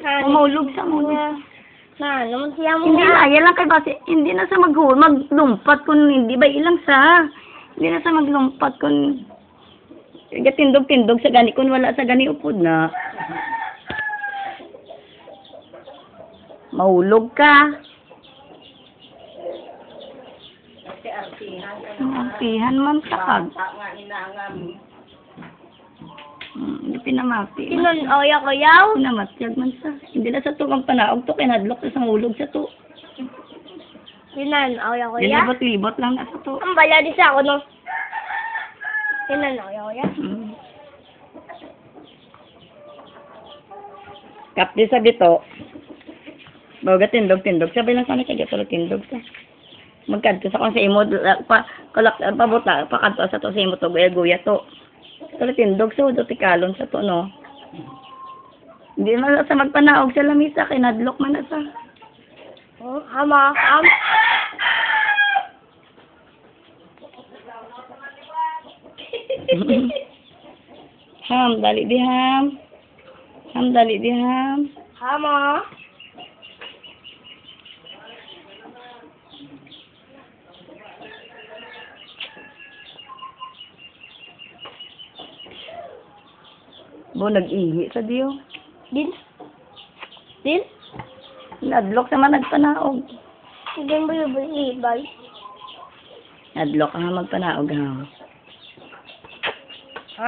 Mahulog sa muna. Naman siya mo. Hindi na, yan lang kay base. Hindi na sa maglumpat kung hindi ba ilang sa. Hindi na sa maglumpat kung tindog-tindog sa gani kung wala sa gani upod na. Mahulog ka. Artihan man takag. Hindi pinamati. Oya ko yaw. Pinamatyag man sa. Hindi na sa tukang panaog to. Kinadlok sa hulog sa to. Oya ko Hindi ya. libot-libot lang na sa to. Ang bala di sa ako no. Oya ko ya. Kapdi sa bito. Baga tindog-tindog. Sabay lang sana kaya tulad tindog sa. Magkadto sa kung sa imo pabuta pakadto sa to sa imo to guya to. Tulad tindog so do tikalon sa to no. Hindi man sa magpanaog sa lamisa kinadlok man na sa. Hama. Ham, dali di ham. Ham, dali di ham. Hama. Bo nag-ihi sa diyo. Din. Nadlok sa man nagpanaog. Din ba yung ibay? Nadlok ka nga magpanaog ha.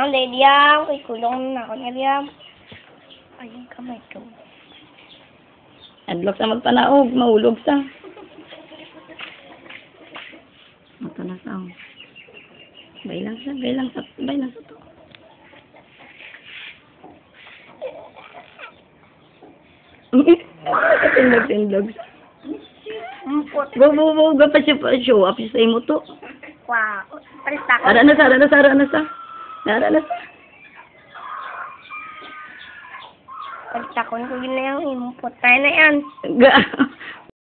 Lediam. Kay kulong na ako niliyam. Ayun kamay ko. Nadlok sa magpanaog, mahulog sa. Ito na sa. Baylang sa to. Tindog. Bo, pa siya show up sa imo to. Wow. Palista ko. Ara na sa. Palista ko. Kung yun na yung imong putay na yan. Ga.